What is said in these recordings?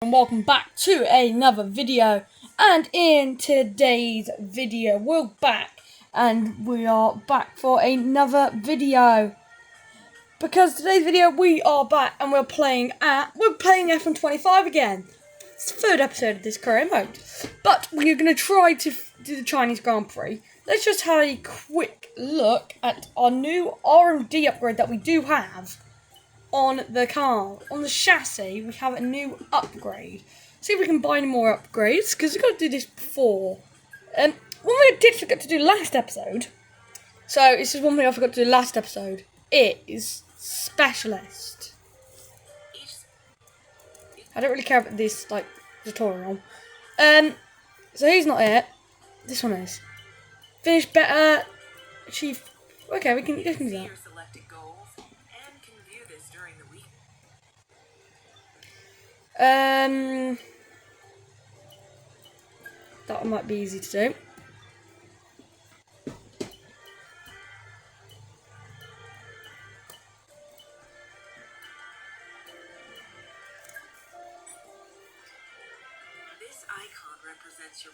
And welcome back to another video, and in today's video we're back for another video because today's video we are back and we're playing F125 again. It's the third episode of this career mode, but we're going to try to do the Chinese Grand Prix. Let's just have a quick look at our new R&D upgrade that we do have on the car. On the chassis, we have a new upgrade. See if we can buy any more upgrades, because we've got to do this before. One thing I did forget to do last episode, so this is one thing I forgot to do last episode, is Specialist. I don't really care about this, tutorial. So he's not it. This one is. Finish better, achieve... Okay, we can do that. That might be easy to do. This icon represents your...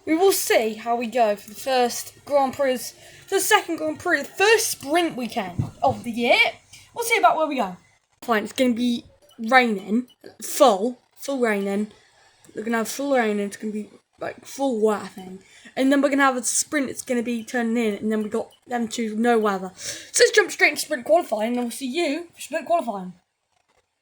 We will see how we go for the first Grand Prix, the second Grand Prix, the first sprint weekend of the year. We'll see about where we go. Fine, it's going to be raining, full raining. We're going to have full rain, and it's going to be like full wet, I think. And then we're going to have a sprint, it's going to be turning in, and then we got them two, no weather. So let's jump straight into sprint qualifying, and then we'll see you for sprint qualifying.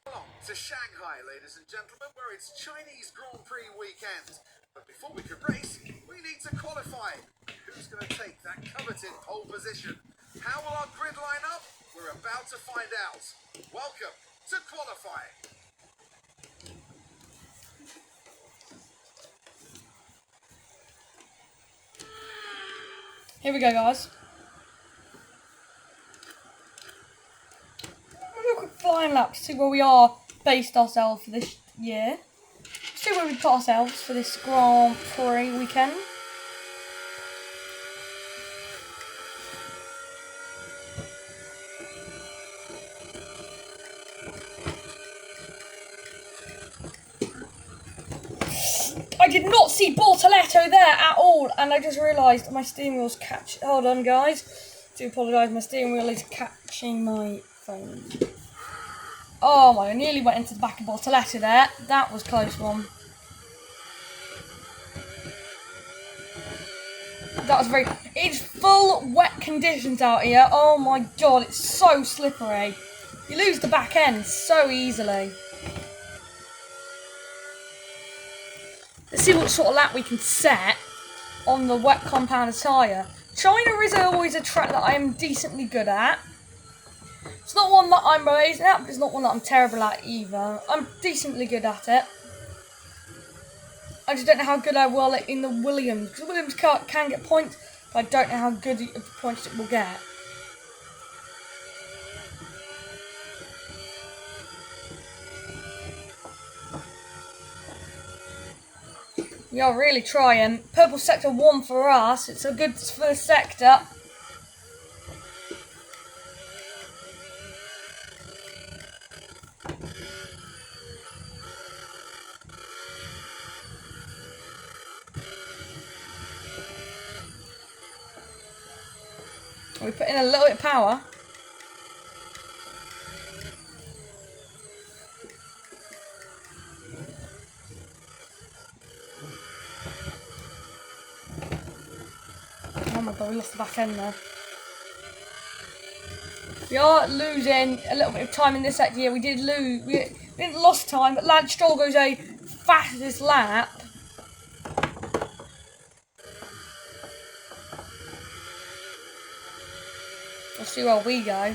To Shanghai, ladies and gentlemen, where it's Chinese Grand Prix weekend. But before we can race, we need to qualify. Who's going to take that coveted pole position? How will our grid line up? We're about to find out. Welcome to qualifying. Here we go, guys. We'll do a quick flying lap to see where we are based ourselves for this year. See where we put ourselves for this Grand Prix weekend. I did not see Bortoletto there at all, and I just realised my steering wheel's hold on, guys. I do apologise, my steering wheel is catching my phone. Oh my, I nearly went into the back of Bortoletto there. That was a close one. That was very... It's full wet conditions out here. Oh my god, it's so slippery. You lose the back end so easily. Let's see what sort of lap we can set on the wet compound tyre. China is always a track that I am decently good at. It's not one that I'm amazing at, but it's not one that I'm terrible at either. I'm decently good at it. I just don't know how good I will in the Williams, because the Williams car can get points, but I don't know how good of points it will get. We are really trying. Purple sector 1 for us. It's a good first sector. We put in a little bit of power. Oh my god, we lost the back end there. We are losing a little bit of time in this sector here. We didn't lose time, but Lance Stroll goes a fastest lap. Let's see where we go.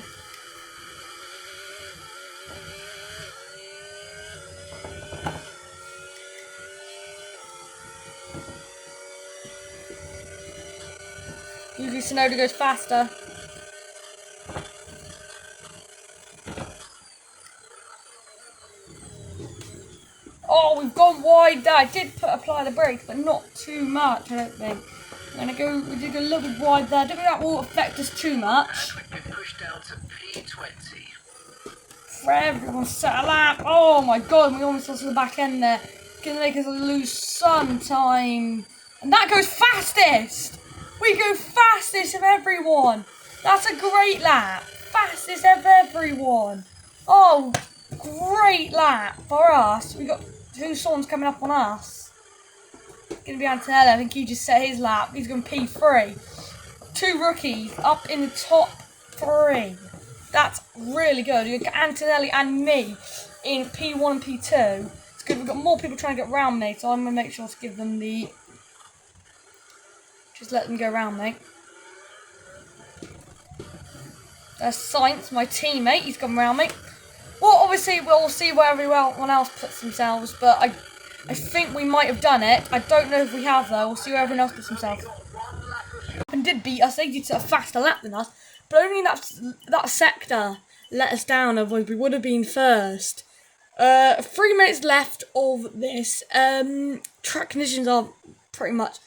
Yuki Tsunoda goes faster. Oh, we've gone wide there. I did apply the brakes, but not too much, I don't think. We did go a little bit wide there. I don't think that will affect us too much. And we've been pushed down to P20. for everyone set a lap. Oh my god, we almost lost to the back end there. It's going to make us lose some time. And that goes fastest. We go fastest of everyone. That's a great lap. Fastest of everyone. Oh, great lap for us. We got two Swans coming up on us. It's going to be Antonelli. I think he just set his lap. He's going P3. Two rookies up in the top 3. That's really good. You got Antonelli and me in P1 and P2. It's good. We've got more people trying to get round me, so I'm going to make sure to give them the... Just let them go round me. There's Sainz, my teammate. He's gone round me. Well, obviously, we'll see where everyone else puts themselves, but I think we might have done it. I don't know if we have, though. We'll see where everyone else puts themselves. And did beat us. They did a faster lap than us. But only that sector let us down, otherwise we would have been first. 3 minutes left of this. Track conditions are pretty much...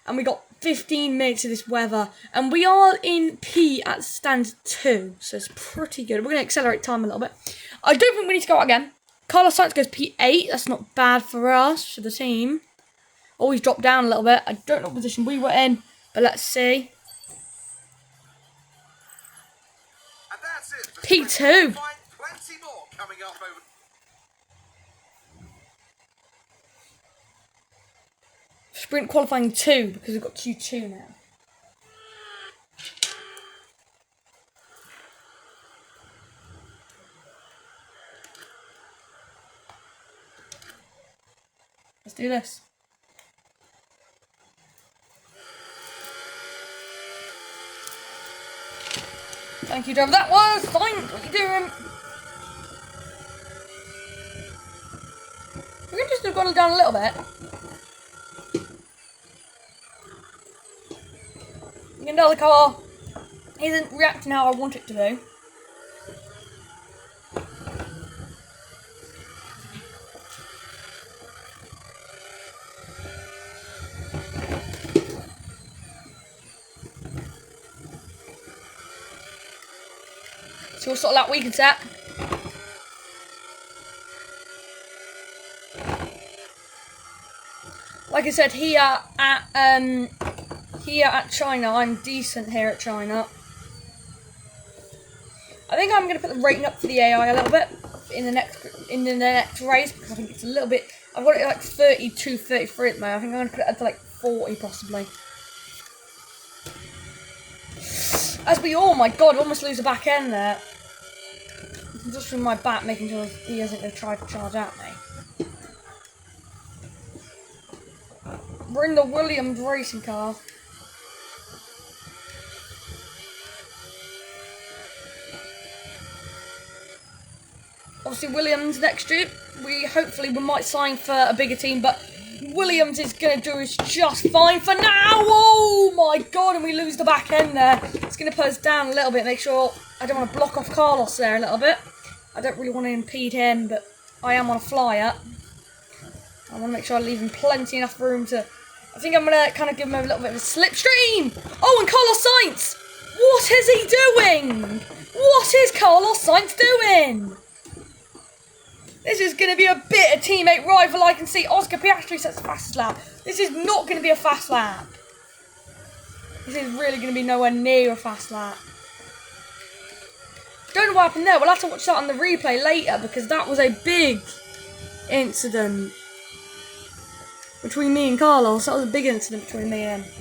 And we got 15 minutes of this weather. And we are in P at stand 2. So it's pretty good. We're going to accelerate time a little bit. I don't think we need to go out again. Carlos Sainz goes P8. That's not bad for us, for the team. Oh, he's dropped down a little bit. I don't know what position we were in. But let's see. And that's it. P2. Plenty more coming up over. Sprint qualifying 2 because we've got Q2 now. Let's do this. Thank you, driver. That was fine. What are you doing? We can just have gone down a little bit. You can tell the car isn't reacting how I want it to do. So what sort of lap we can set. Like I said, here at China, I'm decent here at China. I think I'm going to put the rating up for the AI a little bit in the next race because I think it's a little bit. I've got it at like 32, 33 at the moment. I think I'm going to put it up to like 40 possibly. Oh my god, almost lose the back end there. Just from my back, making sure he isn't going to try to charge at me. We're in the Williams racing car. Obviously, Williams next year, we might sign for a bigger team, but Williams is going to do us just fine for now. Oh my god, and we lose the back end there. It's going to put us down a little bit, make sure I don't want to block off Carlos there a little bit. I don't really want to impede him, but I am on a flyer. I want to make sure I leave him plenty enough room to... I think I'm going to kind of give him a little bit of a slipstream. Oh, and Carlos Sainz! What is he doing? What is Carlos Sainz doing? This is going to be a bit of teammate rival. I can see Oscar Piastri sets the fastest lap. This is not going to be a fast lap. This is really going to be nowhere near a fast lap. Don't know what happened there. We'll have to watch that on the replay later because that was a big incident between me and Carlos. That was a big incident between me and him.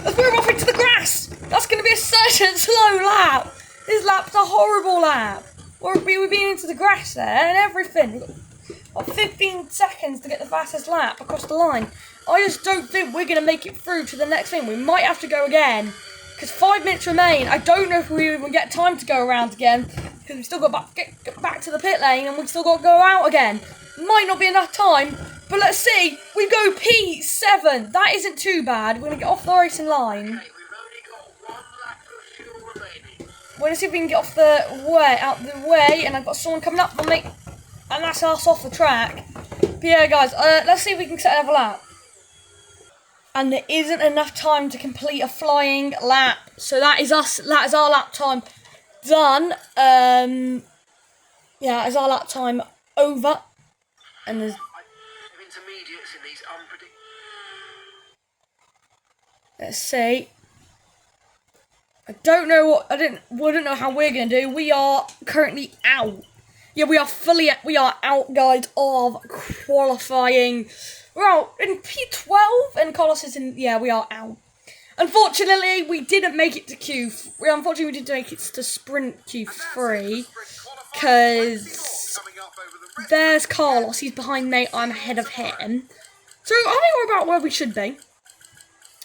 Let's move off into the grass. That's going to be a certain slow lap. This lap's a horrible lap. We've been into the grass there and everything. We've got 15 seconds to get the fastest lap across the line. I just don't think we're going to make it through to the next thing. We might have to go again. Because 5 minutes remain. I don't know if we even get time to go around again. Because we've still got to get back to the pit lane and we've still got to go out again. Might not be enough time. But let's see. We go P7. That isn't too bad. We're going to get off the racing line. We're going to see if we can get off out the way. And I've got someone coming up on me. And that's us off the track. But yeah, guys. Let's see if we can set another lap. And there isn't enough time to complete a flying lap. So that is us. That is our lap time done. Yeah, is our lap time over? And there's Intermediates in these unpredictable. let's see. I don't know know how we're gonna do. We are currently out. Yeah, we are out, guys, of qualifying. We're out in P12 and Carlos is in. Yeah, we are out. Unfortunately, we didn't make it to Unfortunately, we didn't make it to sprint Q3 because there's Carlos. He's behind me. I'm ahead of him. So I think we're about where we should be.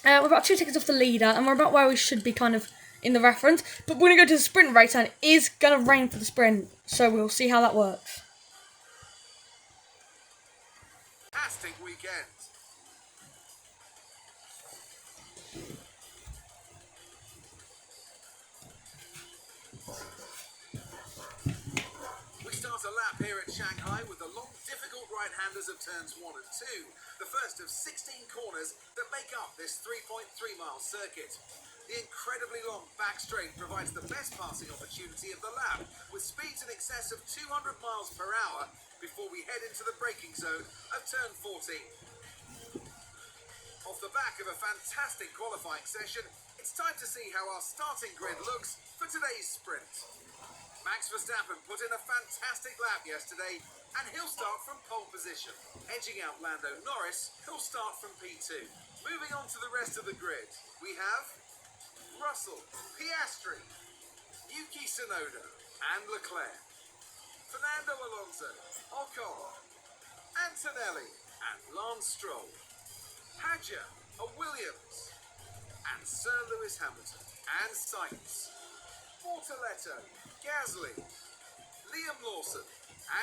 We're about 2 seconds off the leader, and we're about where we should be, kind of in the reference. But we're gonna go to the sprint race, and it is gonna rain for the sprint. So we'll see how that works. Fantastic weekend. We start a lap here at Shanghai with the long, difficult right-handers of turns 1 and 2, the first of 16 corners that make up this 3.3-mile circuit. The incredibly long back straight provides the best passing opportunity of the lap, with speeds in excess of 200 miles per hour before we head into the braking zone of turn 14. Off the back of a fantastic qualifying session, it's time to see how our starting grid looks for today's sprint. Max Verstappen put in a fantastic lap yesterday, and he'll start from pole position. Edging out Lando Norris, he'll start from P2. Moving on to the rest of the grid, we have Russell, Piastri, Yuki Tsunoda, and Leclerc. Fernando Alonso, Ocon, Antonelli, and Lance Stroll. Hadjar, Williams, and Sir Lewis Hamilton, and Sainz. Bortoletto, Gasly, Liam Lawson,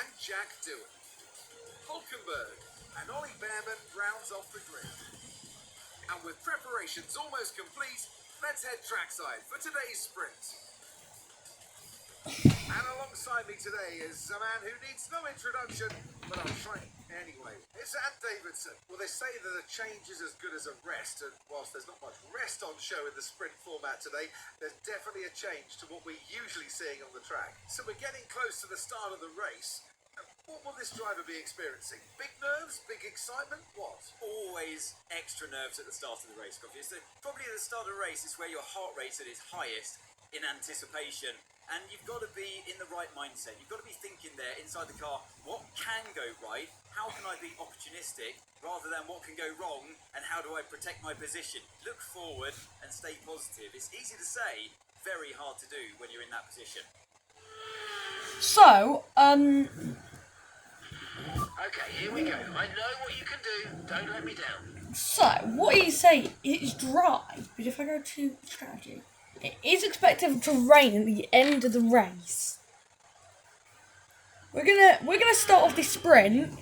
and Jack Doohan. Hulkenberg and Ollie Behrman rounds off the grid. And with preparations almost complete, let's head trackside for today's sprint. And alongside me today is a man who needs no introduction, but I'll try anyway. It's Ant Davidson. Well, they say that a change is as good as a rest, and whilst there's not much rest on show in the sprint format today, there's definitely a change to what we're usually seeing on the track. So we're getting close to the start of the race. What will this driver be experiencing? Big nerves? Big excitement? What? Always extra nerves at the start of the race, Coffee. So probably at the start of the race is where your heart rate's at its highest in anticipation. And you've got to be in the right mindset. You've got to be thinking there inside the car, what can go right? How can I be opportunistic rather than what can go wrong? And how do I protect my position? Look forward and stay positive. It's easy to say, very hard to do when you're in that position. So, Okay, here we go. I know what you can do. Don't let me down. So, what he's saying is dry, but if I go to strategy, it is expected to rain at the end of the race. We're gonna start off this sprint,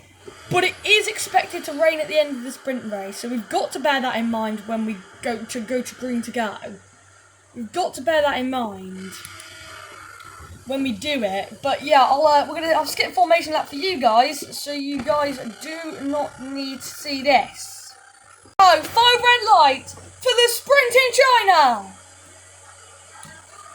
but it is expected to rain at the end of the sprint race, so we've got to bear that in mind when we go to green to go. We've got to bear that in mind when we do it. But yeah, I'll skip formation lap for you guys, so you guys do not need to see this. So 5 red lights for the sprint in China.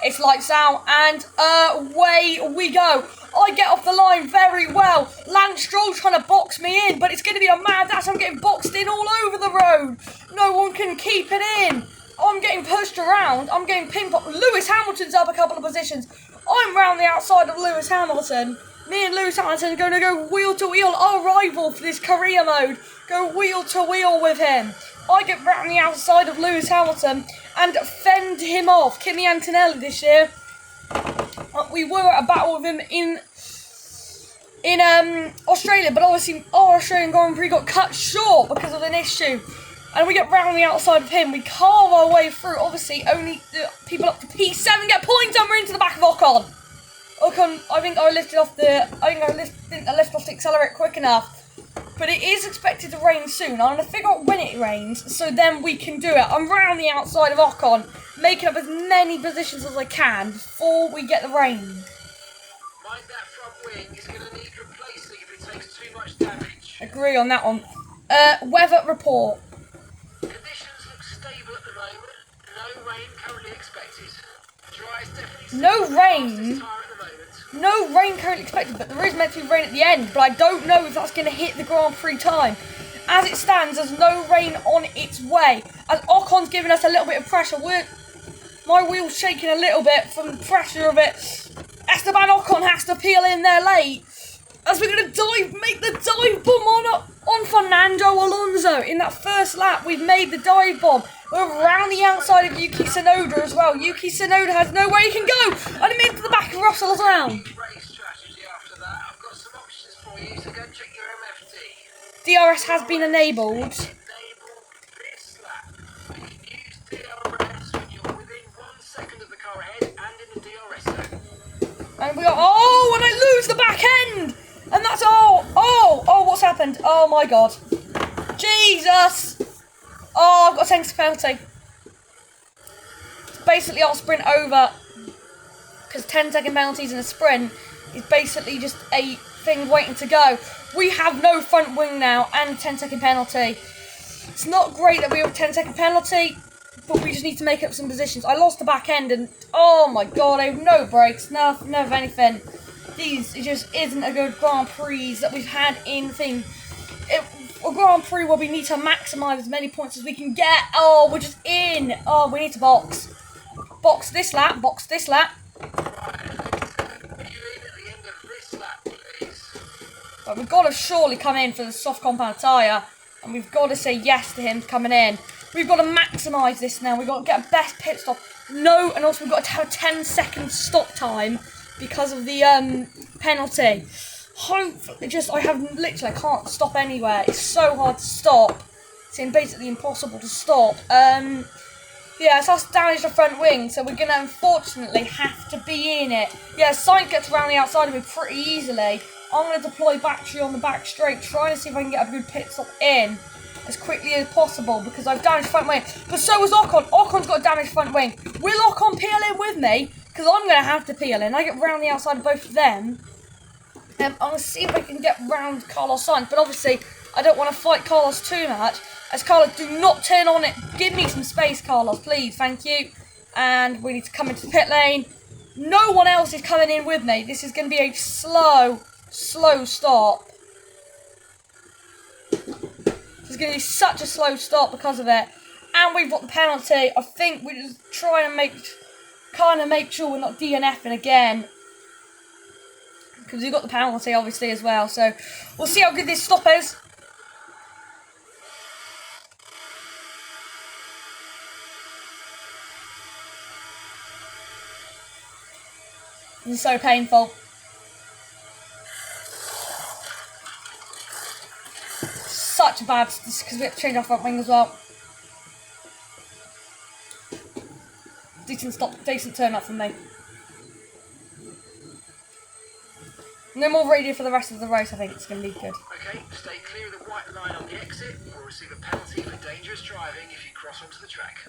It's lights out, and away we go. I get off the line very well. Lance Stroll trying to box me in, but it's going to be a mad dash. I'm getting boxed in all over the road. No one can keep it in. I'm getting pushed around. I'm getting pin-popped. Lewis Hamilton's up a couple of positions. I'm round the outside of Lewis Hamilton. Me and Lewis Hamilton are going to go wheel to wheel. Our rival for this career mode. Go wheel to wheel with him. I get round the outside of Lewis Hamilton and fend him off. Kimi Antonelli this year. We were at a battle with him in Australia, but obviously our Australian Grand Prix got cut short because of an issue. And we get round the outside of him. We carve our way through. Obviously, only the people up to P7 get points, and we're into the back of Ocon. Ocon, I think I lifted off the accelerator quick enough. But it is expected to rain soon. I'm going to figure out when it rains, so then we can do it. I'm round the outside of Ocon, making up as many positions as I can before we get the rain. Mind that front wing is going to need replacing if it takes too much damage. Agree on that one. Weather report. Conditions look stable at the moment. No rain currently expected. Dry is definitely No the rain? fastest tyre at the moment. No rain currently expected, but there is meant to be rain at the end. But I don't know if that's going to hit the Grand Prix time. As it stands, there's no rain on its way. As Ocon's giving us a little bit of pressure. My wheel's shaking a little bit from the pressure of it. Esteban Ocon has to peel in there late. As we're going to make the dive bomb on Fernando Alonso. In that first lap, we've made the dive bomb. We're around the outside of Yuki Tsunoda as well. Yuki Tsunoda has nowhere he can go. And he into the back of Russell as well. Race strategy after that. I've got some options for you, so go check your MFT. DRS has been enabled. Enable this lap. You can use DRS when you're within 1 second of the car ahead and in the DRS zone. And we got, oh, and I lose the back end. And that's, oh, what's happened? Oh my God. Jesus. Oh, I've got a 10 penalty. It's basically our sprint over. Because 10-second penalties in a sprint is basically just a thing waiting to go. We have no front wing now and 10-second penalty. It's not great that we have a 10-second penalty, but we just need to make up some positions. I lost the back end and, oh my God, I have no brakes, no of anything. It just isn't a good Grand Prix that we've had in thing. A Grand Prix where we need to maximise as many points as we can get. Oh, we're just in. Oh, we need to box. Box this lap, box this lap. But we've got to surely come in for the soft compound tyre. And we've got to say yes to him coming in. We've got to maximise this now. We've got to get a best pit stop. No, and also we've got to have a 10-second stop time because of the penalty. Hopefully, I can't stop anywhere. It's so hard to stop. It's basically impossible to stop. Yeah, so that's damaged the front wing, so we're going to unfortunately have to be in it. Yeah, Sainz gets around the outside of me pretty easily. I'm going to deploy battery on the back straight, trying to see if I can get a good pit stop in as quickly as possible, because I've damaged front wing. But so has Ocon. Ocon's got a damaged front wing. Will Ocon peel in with me? Because I'm going to have to peel in. I get round the outside of both of them. I'm going to see if I can get round Carlos Sainz, but obviously I don't want to fight Carlos too much. As Carlos, do not turn on it. Give me some space, Carlos, please. Thank you. And we need to come into the pit lane. No one else is coming in with me. This is going to be a slow stop. This is going to be such a slow stop because of it. And we've got the penalty. I think we're just trying to make sure we're not DNFing again. Because we've got the penalty, obviously, as well. So, we'll see how good this stop is. This is so painful. Such a bad, because we have to change our front wing as well. Decent stop, decent turn up from me. No more radio for the rest of the race. I think it's going to be good. Okay, stay clear of the white line on the exit. Or receive a penalty for dangerous driving if you cross onto the track.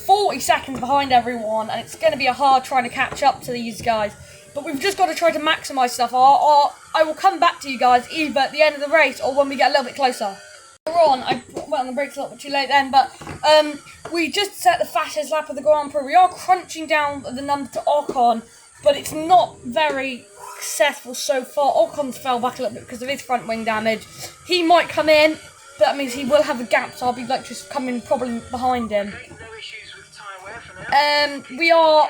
40 seconds behind everyone, and it's going to be a hard trying to catch up to these guys. But we've just got to try to maximise stuff. I will come back to you guys either at the end of the race or when we get a little bit closer. We're on. I went on the brakes a little bit too late then, but we just set the fastest lap of the Grand Prix. We are crunching down the number to Ocon, but it's not very successful so far. Ocon's fell back a little bit because of his front wing damage. He might come in, but that means he will have a gap, so I'll be just coming probably behind him. Okay, no issues with tyre wear for now.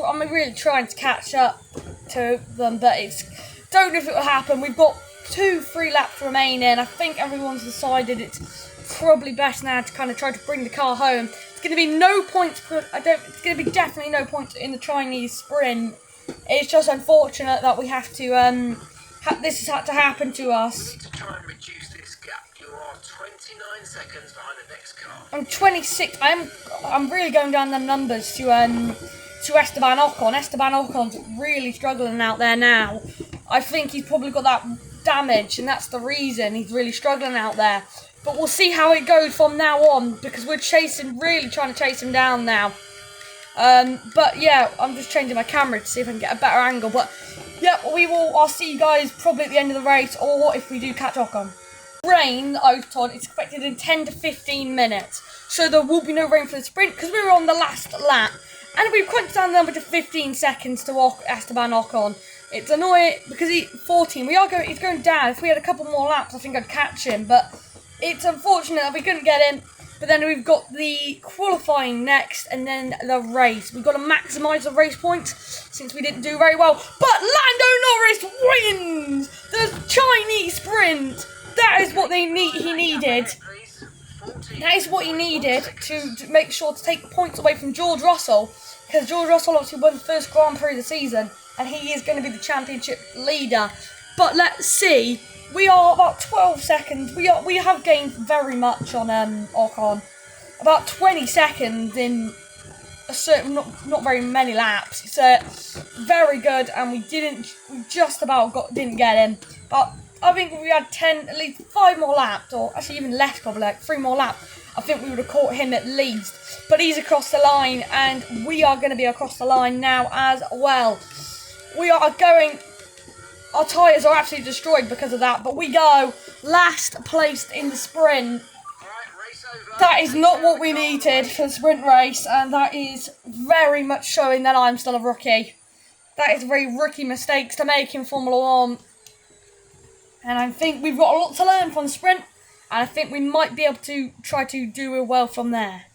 I'm really trying to catch up to them, but don't know if it will happen. We've got 2-3 laps remaining. I think everyone's decided it's probably best now to kind of try to bring the car home. It's going to be no points. It's going to be definitely no points in the Chinese sprint. It's just unfortunate that we have to. This has had to happen to us. You need to try and reduce this gap. You are 29 seconds behind the next car. I'm 26. I'm really going down them numbers to Esteban Ocon. Esteban Ocon's really struggling out there now. I think he's probably got that damage, and that's the reason he's really struggling out there. But we'll see how it goes from now on, because we're really trying to chase him down now. But yeah, I'm just changing my camera to see if I can get a better angle. But yeah, I'll see you guys probably at the end of the race, or if we do catch Ocon. Rain, I was told, it's expected in 10 to 15 minutes. So there will be no rain for the sprint, because we were on the last lap. And we've crunched down the number to 15 seconds to Esteban Ocon. It's annoying because he's 14. He's going down. If we had a couple more laps, I think I'd catch him. But it's unfortunate that we couldn't get him. But then we've got the qualifying next, and then the race. We've got to maximise the race points since we didn't do very well. But Lando Norris wins the Chinese sprint. That is what he needed. That is what he needed to make sure to take points away from George Russell, because George Russell obviously won the first Grand Prix of the season, and he is going to be the championship leader. But let's see. We are about 12 seconds. We have gained very much on Ocon. About 20 seconds in a certain not very many laps. It's very good, and we just about didn't get him. But I think if we had at least 5 more laps, or actually even less, probably like 3 more laps, I think we would have caught him at least. But he's across the line, and we are going to be across the line now as well. We are going. Our tyres are absolutely destroyed because of that, but we go last placed in the sprint. That is not what we needed for the sprint race, and that is very much showing that I'm still a rookie. That is very rookie mistakes to make in Formula 1. And I think we've got a lot to learn from the sprint, and I think we might be able to try to do well from there.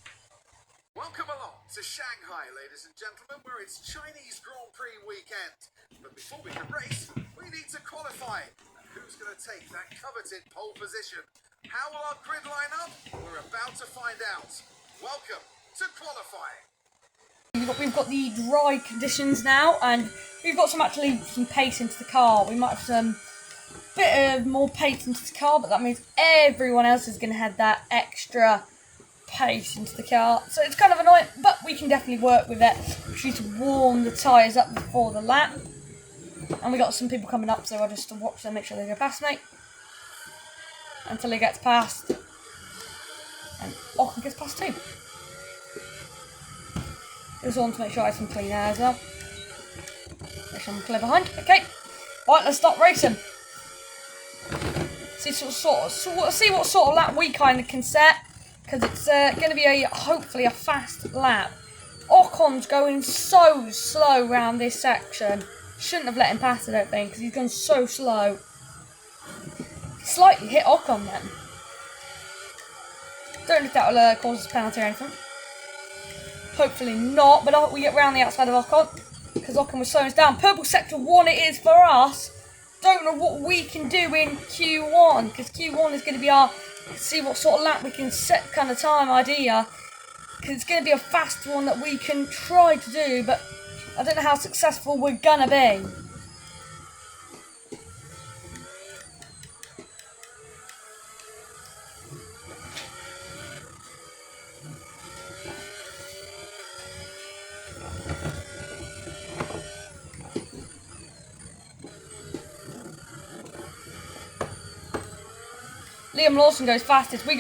Welcome along to Shanghai, ladies and gentlemen, where it's Chinese Grand Prix weekend. But before we can race, we need to qualify. And who's going to take that coveted pole position? How will our grid line up? We're about to find out. Welcome to qualifying. We've got the dry conditions now, and we've got some pace into the car. We might have some bit of more pace into the car, but that means everyone else is going to have that extra pace into the car. So it's kind of annoying, but we can definitely work with it. We need to warm the tyres up before the lap. And we got some people coming up, so I'll just watch them, make sure they go past me. Until he gets past. And Ocon gets past too. Goes on to make sure I have some clean air as well. Make sure I'm clear behind. Okay. Right, let's start racing. See what sort of lap we kind of can set. Because it's going to be hopefully a fast lap. Ocon's going so slow around this section. Shouldn't have let him pass, I don't think, because he's gone so slow. Slightly hit Ocon then. Don't know if that will cause us a penalty or anything. Hopefully not, but we get round the outside of Ocon, because Ocon was slowing us down. Purple Sector 1 it is for us. Don't know what we can do in Q1, because Q1 is going to be see what sort of lap we can set kind of time idea. Because it's going to be a fast one that we can try to do, but I don't know how successful we're going to be. Liam Lawson goes fastest. We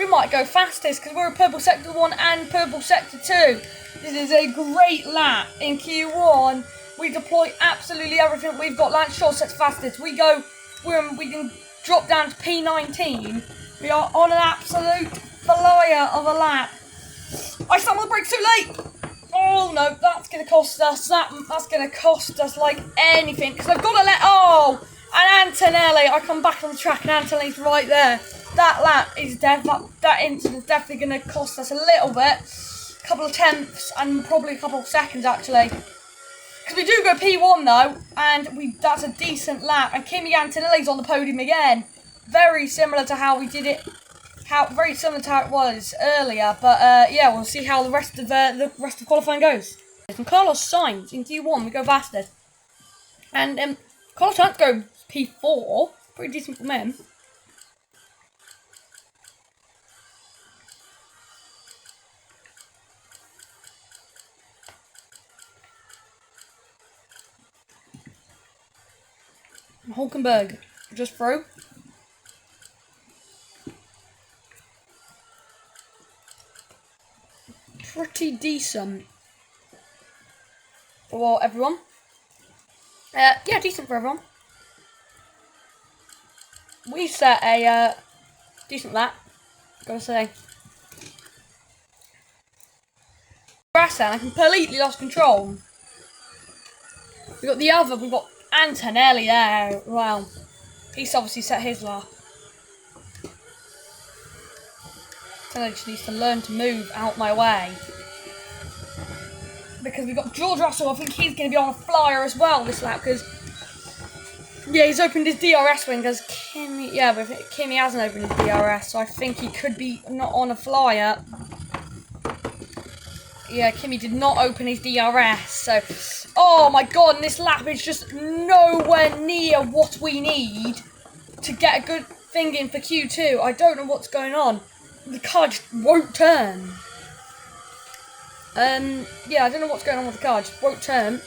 might go fastest because we're a Purple Sector 1 and Purple Sector 2. This is a great lap in Q1. We deploy absolutely everything. We've got Lance Shaw sets fastest. We can drop down to P19. We are on an absolute flyer of a lap. I slammed on the brakes too late. Oh no, that's going to cost us. That's going to cost us like anything. Because I've got to and Antonelli, I come back on the track and Antonelli's right there. That lap is that incident's definitely going to cost us a little bit. A couple of tenths and probably a couple of seconds actually. Because we do go P1 though, and that's a decent lap. And Kimi Antonelli's on the podium again. Very similar to how we did it. Very similar to how it was earlier. But yeah, we'll see how the rest of qualifying goes. From Carlos Sainz in Q1, we go fastest. And Carlos Sainz go P4. Pretty decent from him. Hulkenberg just through. Pretty decent for everyone. Yeah, decent for everyone. We set a decent lap, gotta say. grass and I completely lost control. We've got Antonelli there. Well, he's obviously set his lap. Antonelli just needs to learn to move out my way. Because we've got George Russell, I think he's going to be on a flyer as well this lap, because yeah, he's opened his DRS wing, because Kimi hasn't opened his DRS, so I think he could be not on a flyer. Yeah, Kimi did not open his DRS, so oh my god, and this lap is just nowhere near what we need to get a good thing in for Q2. I don't know what's going on. The car just won't turn. Yeah, I don't know what's going on with the car, just won't turn.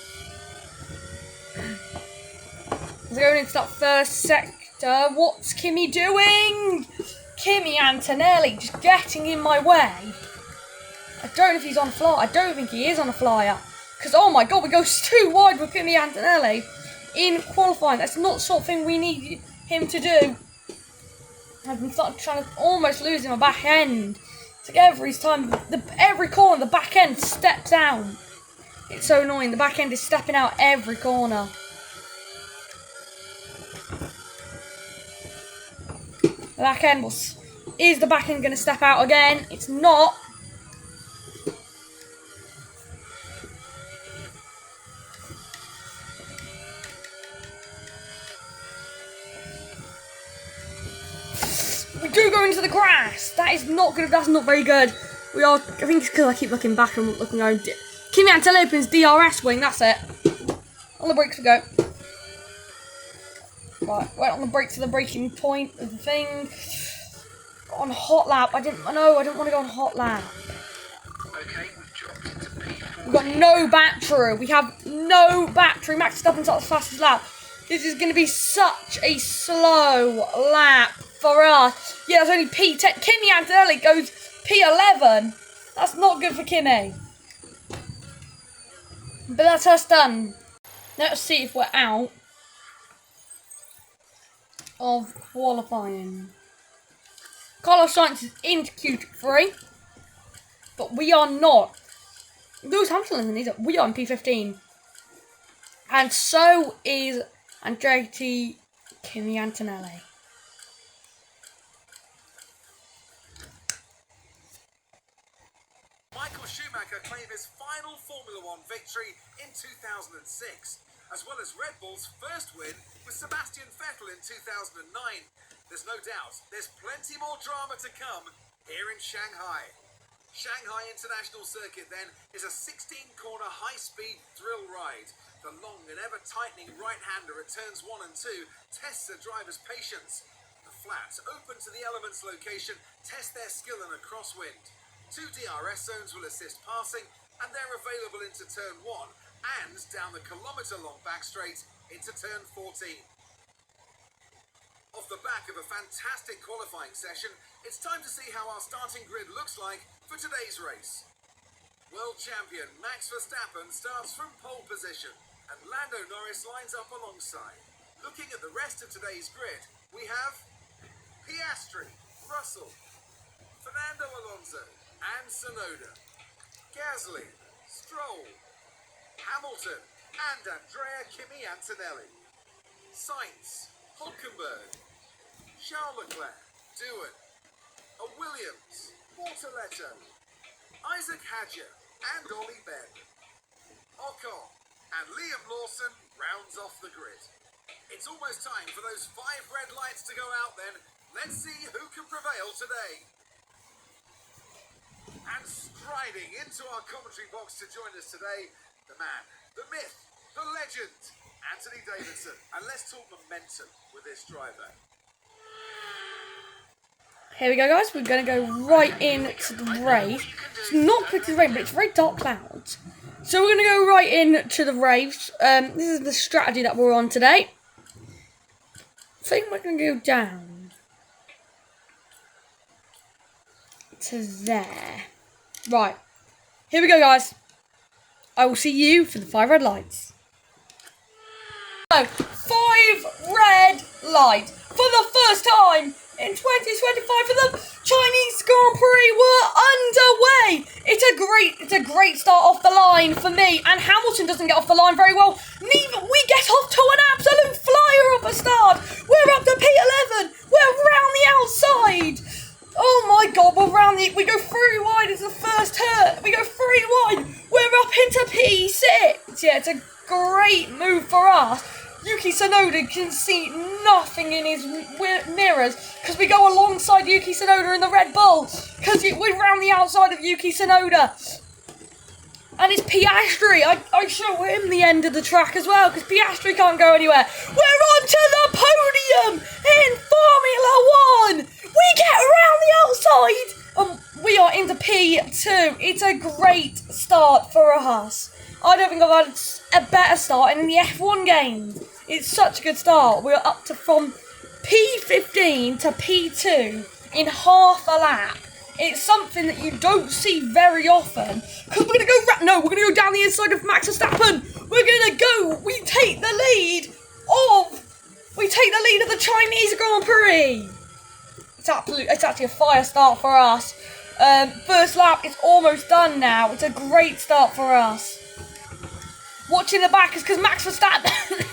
We're going into that first sector. What's Kimi doing? Kimi Antonelli just getting in my way. I don't know if he's on a flyer. I don't think he is on a flyer. Because, oh my god, we go too wide with Kimi Antonelli in qualifying. That's not the sort of thing we need him to do. I've been trying to almost losing my back end. It's like every corner, the back end steps out. It's so annoying. The back end is stepping out every corner. The back end is the back end going to step out again? It's not. We do go into the grass. That is not good. That's not very good. I think it's because I keep looking back and looking going. Kimi Antonelli opens DRS wing. That's it. On the brakes we go. Right, went on the brake to the braking point of the thing. On hot lap. I didn't want to go on hot lap. Okay, we've dropped into P4. We've got no battery. We have no battery. Max Verstappen's not the fastest lap. This is going to be such a slow lap for us. Yeah, it's only P10. Kimi Antonelli goes P11. That's not good for Kimi. But that's us done. Let's see if we're out of qualifying. Carlos Sainz is into Q3, but we are not. Lewis Hamilton is we are in P15, and so is Andretti Kimi Antonelli. Michael Schumacher claimed his final Formula One victory in 2006, as well as Red Bull's first win with Sebastian Vettel in 2009. There's no doubt there's plenty more drama to come here in Shanghai. Shanghai International Circuit then is a 16-corner high-speed thrill ride. The long and ever-tightening right-hander at turns 1 and 2 tests a driver's patience. The flats open to the elements location test their skill in a crosswind. 2 DRS zones will assist passing, and they're available into turn 1 and down the kilometre-long back straight into turn 14. Off the back of a fantastic qualifying session, it's time to see how our starting grid looks like for today's race. World champion Max Verstappen starts from pole position, and Lando Norris lines up alongside. Looking at the rest of today's grid, we have Piastri, Russell, Fernando Alonso, and Tsunoda, Gasly, Stroll, Hamilton, and Andrea Kimi Antonelli, Sainz, Hulkenberg, Charles Leclerc, Doohan, a Williams, Bortoletto, Isaac Hadjar, and Ollie Ben. Ocon and Liam Lawson rounds off the grid. It's almost time for those 5 red lights to go out then. Let's see who can prevail today. And striding into our commentary box to join us today, the man, the myth, the legend, Anthony Davidson. And let's talk momentum with this driver. Here we go, guys. We're going to go right into the race. It's not quick as rain, but it's very dark clouds. So we're going to go right into the race. This is the strategy that we're on today. I think we're going to go down to there. Right. Here we go, guys. I will see you for the 5 red lights. So, 5 red lights for the first time in 2025 for the Chinese Grand Prix were underway. It's a great start off the line for me, and Hamilton doesn't get off the line very well. Neither we get off to an absolute flyer of a start. We're up to P11. We're round the outside. Oh my God, we go 3 wide into the first turn. We go 3 wide. We're up into P6. Yeah, it's a great move for us. Yuki Tsunoda can see nothing in his mirrors because we go alongside Yuki Tsunoda in the Red Bull because we're round the outside of Yuki Tsunoda. And it's Piastri. I show him the end of the track as well because Piastri can't go anywhere. We're onto the podium in Formula 1. We get around the outside. We are into P2. It's a great start for us. I don't think I've had a better start in the F1 game. It's such a good start. We're up to from P15 to P2 in half a lap. It's something that you don't see very often. Because we're going to go down the inside of Max Verstappen. We take the lead of the Chinese Grand Prix. It's actually a fire start for us. First lap is almost done now. It's a great start for us. Watching the back is because Max Verstappen,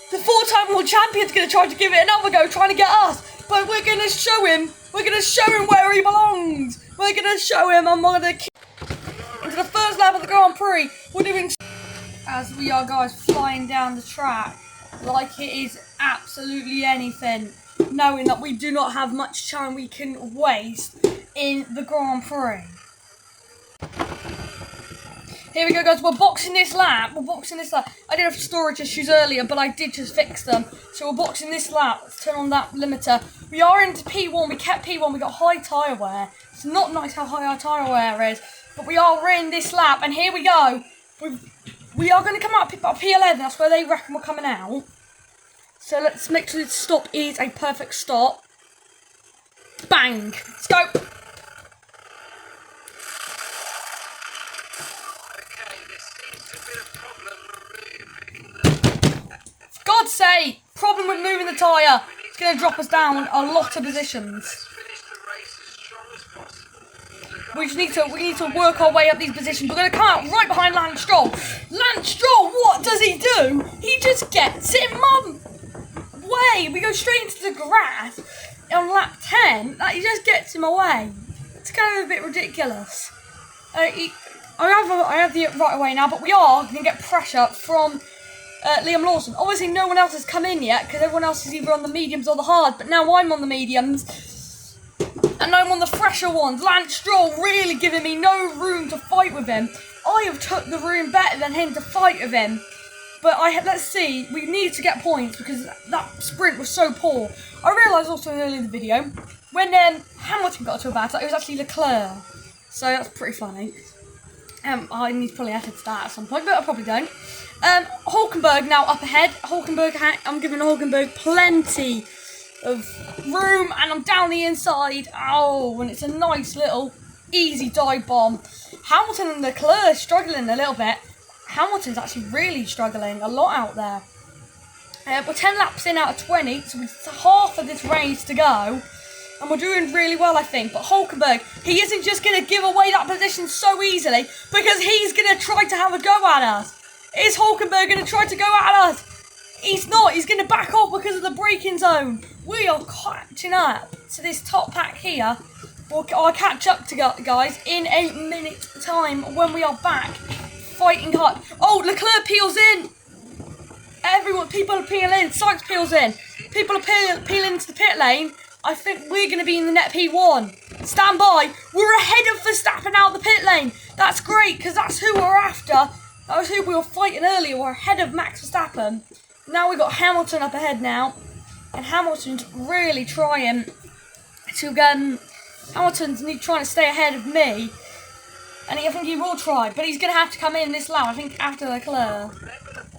the 4-time world champion, is going to try to give it another go, trying to get us. But we're going to show him. We're going to show him where he belongs. We're going to show him. I'm going to into the first lap of the Grand Prix. We're doing as we are, guys, flying down the track like it is absolutely anything, knowing that we do not have much time we can waste in the Grand Prix. Here we go, guys. We're boxing this lap. I did have storage issues earlier, but I did just fix them. So we're boxing this lap. Let's turn on that limiter. We are into P1. We kept P1. We got high tyre wear. It's not nice how high our tyre wear is, but we are in this lap. And here we go. We are going to come out about P11. That's where they reckon we're coming out. So let's make sure this stop is a perfect stop. Bang. Let's go. For God's sake, problem with moving the tyre. It's going to drop us down a lot of positions. We need to work our way up these positions. We're going to come out right behind Lance Stroll. Lance Stroll, what does he do? He just gets in my way. We go straight into the grass on lap 10. He just gets him away. It's kind of a bit ridiculous. I have the right away now, but we are going to get pressure from Liam Lawson. Obviously, no one else has come in yet because everyone else is either on the mediums or the hard. But now I'm on the mediums. And I'm on the fresher ones. Lance Stroll really giving me no room to fight with him. I have took the room better than him to fight with him. But let's see. We needed to get points because that sprint was so poor. I realised also earlier in the video when Hamilton got to a battle, it was actually Leclerc. So that's pretty funny. I need to probably edit that at some point, but I probably don't. Hulkenberg now up ahead. I'm giving Hulkenberg plenty of room, and I'm down the inside. Oh, and it's a nice little easy dive bomb. Hamilton and Leclerc struggling a little bit. Hamilton's actually really struggling a lot out there. We're 10 laps in out of 20, so we've half of this race to go. And we're doing really well, I think. But Hulkenberg, he isn't just going to give away that position so easily because he's going to try to have a go at us. Is Hulkenberg going to try to go at us? He's not. He's going to back off because of the braking zone. We are catching up to this top pack here. I'll catch up to guys in a minute's time when we are back fighting hard. Oh, Leclerc peels in. People are peeling in. Sykes peels in. People are peeling into the pit lane. I think we're going to be in the net P1. Stand by. We're ahead of Verstappen out of the pit lane. That's great because that's who we're after. That was who we were fighting earlier. We're ahead of Max Verstappen. Now we've got Hamilton up ahead now. And Hamilton's really trying to Hamilton's trying to stay ahead of me. And I think he will try. But he's going to have to come in this lap. I think after Leclerc,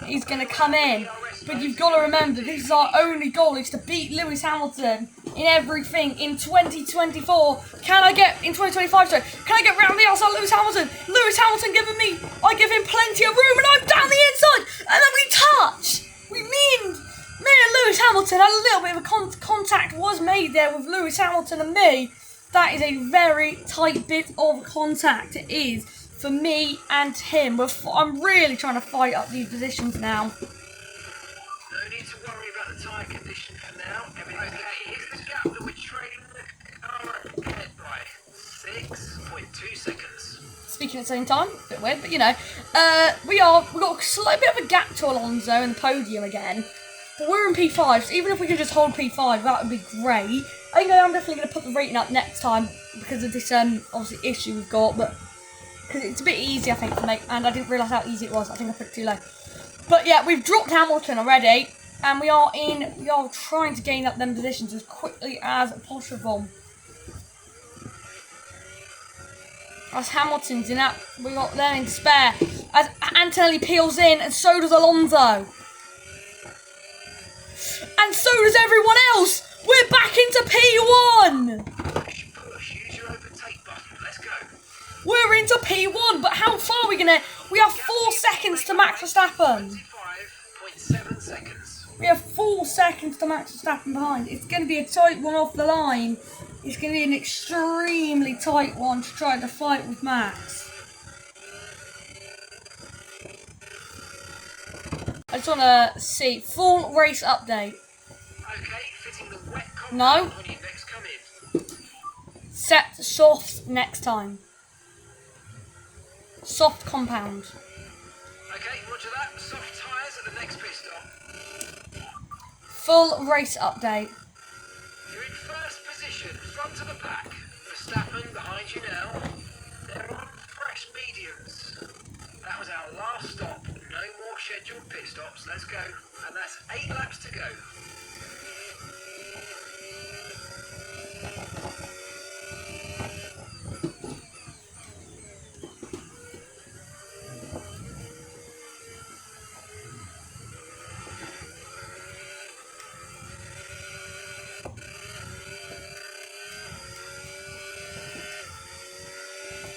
he's going to come in. But you've got to remember, this is our only goal, is to beat Lewis Hamilton in everything in 2024. In 2025, sorry. Can I get round the outside of Lewis Hamilton? Lewis Hamilton I give him plenty of room and I'm down the inside. And then we touch. Me and Lewis Hamilton had a little bit of a contact was made there with Lewis Hamilton and me. That is a very tight bit of contact. It is for me and him. I'm really trying to fight up these positions now. No need to worry about the tyre condition for now. Everything's okay. Here's the gap that we're trailing the car ahead by 6.2 seconds. Speaking at the same time, a bit weird, but you know, we've got a slight bit of a gap to Alonso in the podium again. But we're in P5, so even if we could just hold P5, that would be great. I think I'm definitely going to put the rating up next time because of this obviously issue we've got, but because it's a bit easy I think to make, and I didn't realise how easy it was. I think I put it too low. But yeah, we've dropped Hamilton already, and we are trying to gain up them positions as quickly as possible. As Hamilton's in that, we got them in despair. As Antonelli peels in, and so does Alonso. And so does everyone else! We're back into P1! Push, use your overtake button. Let's go. We're into P1, but how far are we gonna... We have 4 seconds to Max Verstappen. 25.7 seconds. We have 4 seconds to Max Verstappen behind. It's going to be a tight one off the line. It's going to be an extremely tight one to try to fight with Max. I just want to see full race update. Okay, fitting the wet compound No. when you next come in. Set soft next time. Soft compound. Okay, roger that. Soft tyres at the next pit stop. Full race update. You're in first position, front to the back. Verstappen behind you now. They're on fresh mediums. That was our last stop. No more scheduled pit stops. Let's go. And that's 8 laps to go.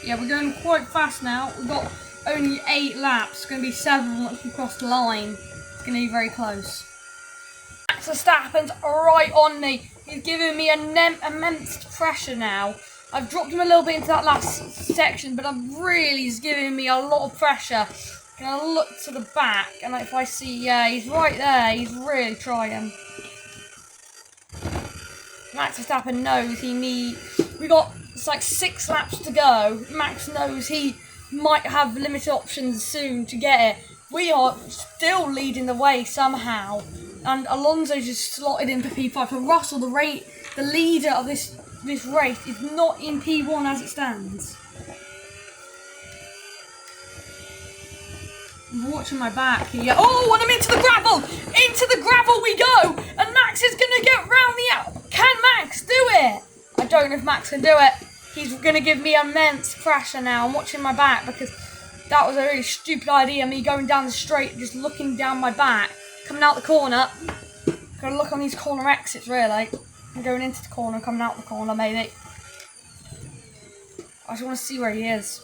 Yeah, we're going quite fast now. We've got only 8 laps. It's going to be 7 once we cross the line. It's going to be very close. Max Verstappen's right on me. He's giving me immense pressure now. I've dropped him a little bit into that last section, but he's giving me a lot of pressure. Gonna look to the back, and if I see, yeah, he's right there. He's really trying. Max Verstappen knows it's like 6 laps to go. Max knows he might have limited options soon to get it. We are still leading the way somehow. And Alonso just slotted into P5. For Russell, the leader of this race, is not in P1 as it stands. I'm watching my back here. Oh, and I'm into the gravel! Into the gravel we go! And Max is going to get round the out. Can Max do it? I don't know if Max can do it. He's going to give me immense pressure now. I'm watching my back because that was a really stupid idea. Me going down the straight, just looking down my back, coming out the corner. Got to look on these corner exits, really. I'm going into the corner, coming out the corner, maybe. I just want to see where he is.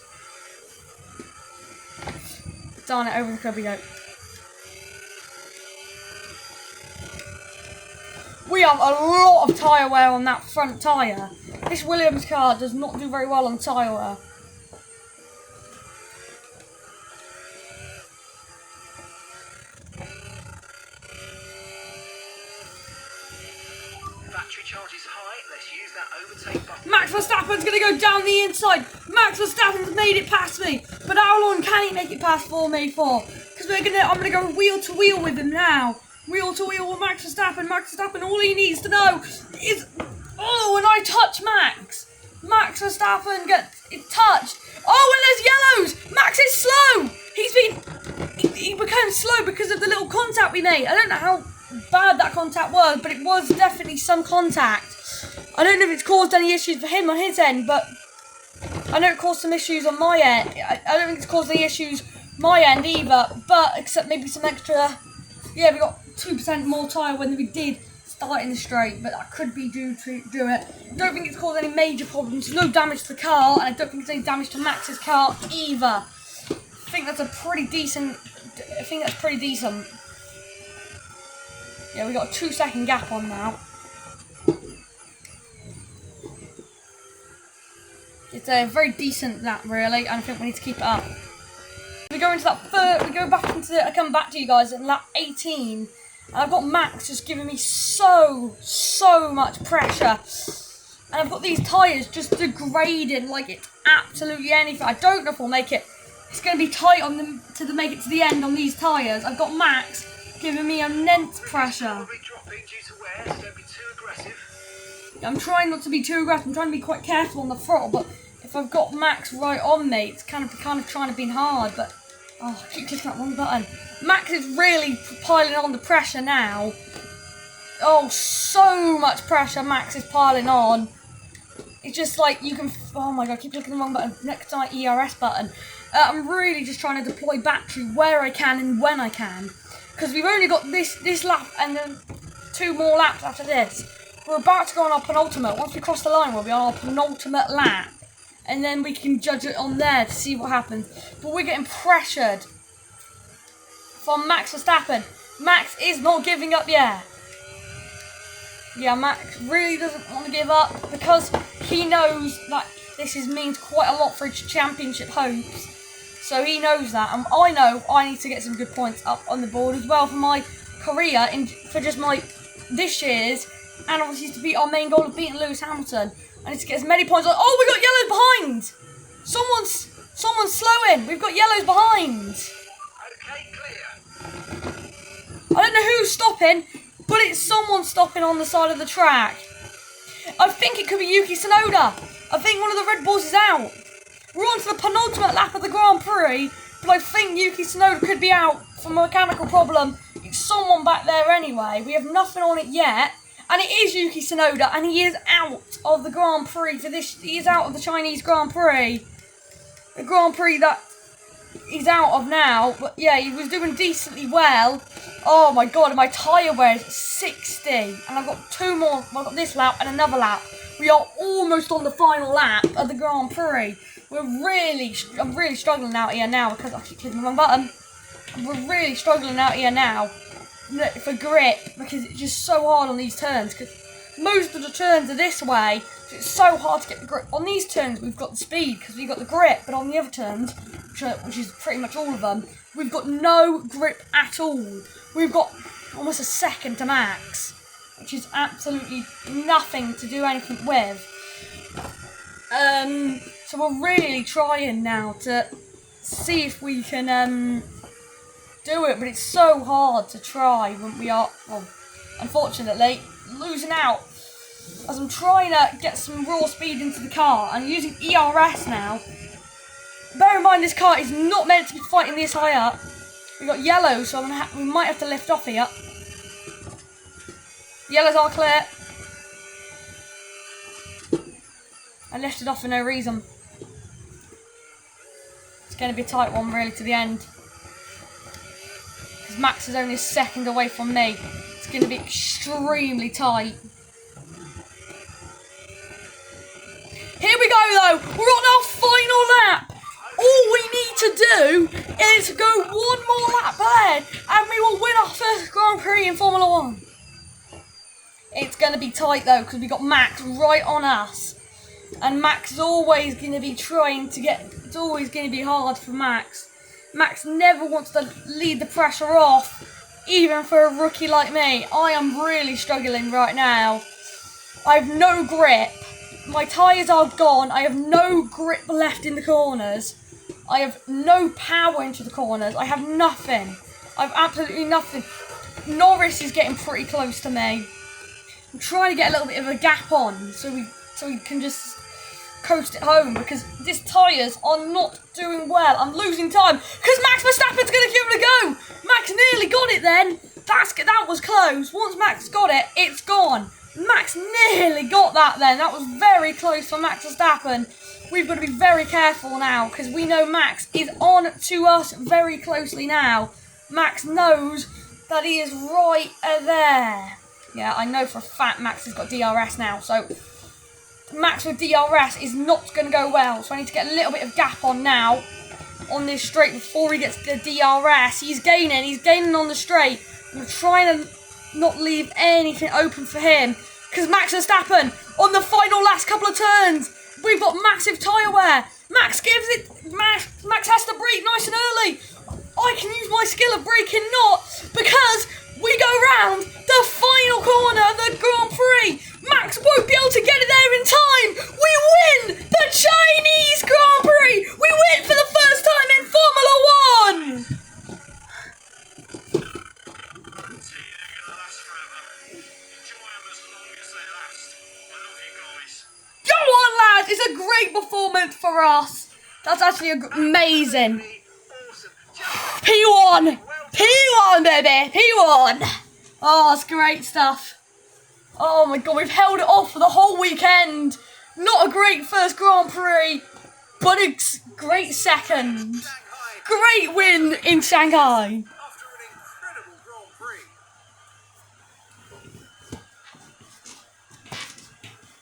Darn it, over the curb we go. We have a lot of tyre wear on that front tyre. This Williams car does not do very well on tyre wear. Battery charge is high. Let's use that overtake button. Max Verstappen's going to go down the inside. Max Verstappen's made it past me. But how long can he make it past me for? Because I'm going to go wheel to wheel with him now. Wheel to wheel with Max Verstappen. Max Verstappen, all he needs to know is... Oh, and I touch Max. Max Verstappen gets it touched. Oh, and there's yellows. Max is slow. He became slow because of the little contact we made. I don't know how bad that contact was, but it was definitely some contact. I don't know if it's caused any issues for him on his end, but I know it caused some issues on my end. I don't think it's caused any issues my end either, but except maybe some extra... Yeah, we got 2% more tyre when we did start in the straight, but that could be due to it. I don't think it's caused any major problems. No damage to the car, and I don't think there's any damage to Max's car either. I think that's pretty decent. Yeah, we got a 2-second gap on now. It's a very decent lap, really, and I think we need to keep it up. We go into that I come back to you guys at lap 18, and I've got Max just giving me so much pressure, and I've got these tyres just degrading like it's absolutely anything. I don't know if we'll make it. It's going to be tight on them to make it to the end on these tyres. I've got Max giving me immense pressure. Probably dropping due to wear, so don't be too aggressive. I'm trying not to be too aggressive. I'm trying to be quite careful on the throttle, but if I've got Max right on me, it's kind of trying to be hard, but I keep clicking that wrong button. Max is really piling on the pressure now. Oh, so much pressure Max is piling on. It's just like you can. Oh my god, I keep clicking the wrong button next to my ERS button. I'm really just trying to deploy battery where I can and when I can, because we've only got this lap and then 2 more laps after this. We're about to go on our penultimate. Once we cross the line, we'll be on our penultimate lap, and then we can judge it on there to see what happens. But we're getting pressured from Max Verstappen. Max is not giving up yet. Yeah, Max really doesn't want to give up because he knows that this means quite a lot for his championship hopes. So he knows that, and I know I need to get some good points up on the board as well for my career, for just my this year's, and obviously to beat our main goal of beating Lewis Hamilton. I need to get as many points. Oh, we got yellows behind. Someone's slowing. We've got yellows behind. Okay, clear. I don't know who's stopping, but it's someone stopping on the side of the track. I think it could be Yuki Tsunoda. I think one of the Red Bulls is out. We're on to the penultimate lap of the Grand Prix, but I think Yuki Tsunoda could be out from a mechanical problem. It's someone back there anyway. We have nothing on it yet, and it is Yuki Tsunoda, and he is out of the Grand Prix for this. He is out of the Chinese Grand Prix. The Grand Prix that he's out of now, but yeah, he was doing decently well. Oh my god, my tyre wear is 60, and I've got 2 more. I've got this lap and another lap. We are almost on the final lap of the Grand Prix. I'm really struggling out here now because I keep clicking the wrong button. We're really struggling out here now for grip because it's just so hard on these turns. Because most of the turns are this way, so it's so hard to get the grip. On these turns, we've got the speed because we've got the grip, but on the other turns, which is pretty much all of them, we've got no grip at all. We've got almost a second to Max, which is absolutely nothing to do anything with. So we're really trying now to see if we can do it, but it's so hard to try when we are, well, unfortunately, losing out. As I'm trying to get some raw speed into the car, I'm using ERS now. Bear in mind, this car is not meant to be fighting this high up. We got yellow, so we might have to lift off here. Yellows are clear. I lifted off for no reason. It's going to be a tight one, really, to the end. Because Max is only a second away from me. It's going to be extremely tight. Here we go, though. We're on our final lap. All we need to do is go 1 more lap ahead, and we will win our first Grand Prix in Formula 1. It's going to be tight, though, because we got Max right on us. And Max is always going to be trying to get... It's always going to be hard for Max. Max never wants to lead the pressure off, even for a rookie like me. I am really struggling right now. I have no grip. My tyres are gone. I have no grip left in the corners. I have no power into the corners. I have nothing. I have absolutely nothing. Norris is getting pretty close to me. I'm trying to get a little bit of a gap on so we can just coast it home because these tyres are not doing well. I'm losing time because Max Verstappen's going to give it a go. Max nearly got it then. That was close. Once Max got it, it's gone. Max nearly got that then. That was very close for Max Verstappen. We've got to be very careful now because we know Max is on to us very closely now. Max knows that he is right there. Yeah, I know for a fact Max has got DRS now, so Max with DRS is not going to go well. So I need to get a little bit of gap on now on this straight before he gets the DRS. He's gaining on the straight. I'm trying to not leave anything open for him because Max Verstappen on the final last couple of turns, We've got massive tyre wear. Max has to brake nice and early. I can use my skill of braking not because we go round the final corner of the Grand Prix. Max won't be able to get it there in time. We win the Chinese Grand Prix. We win for the first time in Formula One. Go on, lads. It's a great performance for us. That's actually amazing. P1! P1, baby! P1! Oh, that's great stuff. Oh my god, we've held it off for the whole weekend. Not a great first Grand Prix, but a great second. Great win in Shanghai. After an incredible Grand Prix.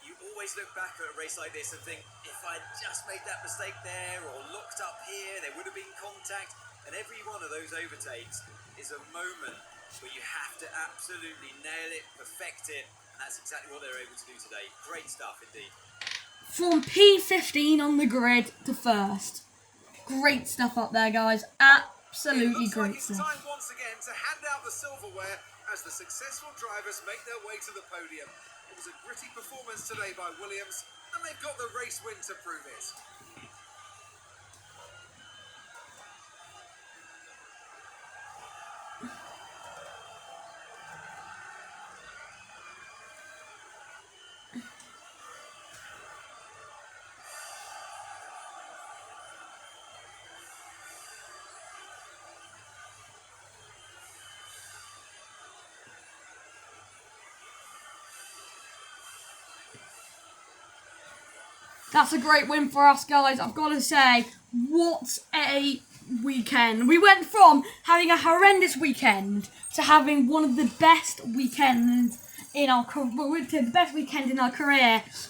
You always look back at a race like this and think, if I'd just made that mistake there or looked up here, there would have been contact. And every one of those overtakes is a moment where you have to absolutely nail it, perfect it, and that's exactly what they're able to do today. Great stuff indeed. From P15 on the grid to first. Great stuff up there, guys. Absolutely great It's stuff. time once again to hand out the silverware as the successful drivers make their way to the podium. It was a gritty performance today by Williams, and they've got the race win to prove it. That's a great win for us, guys. I've got to say, what a weekend. We went from having a horrendous weekend to having one of the best weekends in our career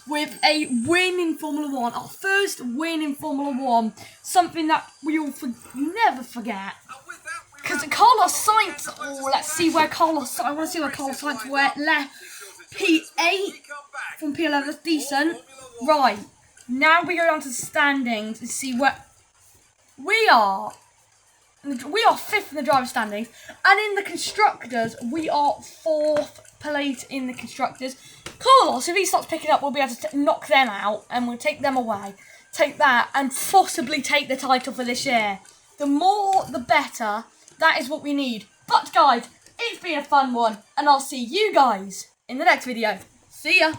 with a win in Formula One. Our first win in Formula One. Something that we all never forget. Because Carlos Sainz, let's see where Carlos, I want to see where Carlos Sainz left. P8 from P11, that's decent. Right. Now we go down to the standings and see where we are. We are 5th in the driver standings, and in the constructors, we are 4th place in the constructors. Carlos, if he starts picking up, we'll be able to knock them out, and we'll take them away. Take that, and possibly take the title for this year. The more, the better. That is what we need. But guys, it's been a fun one, and I'll see you guys in the next video. See ya.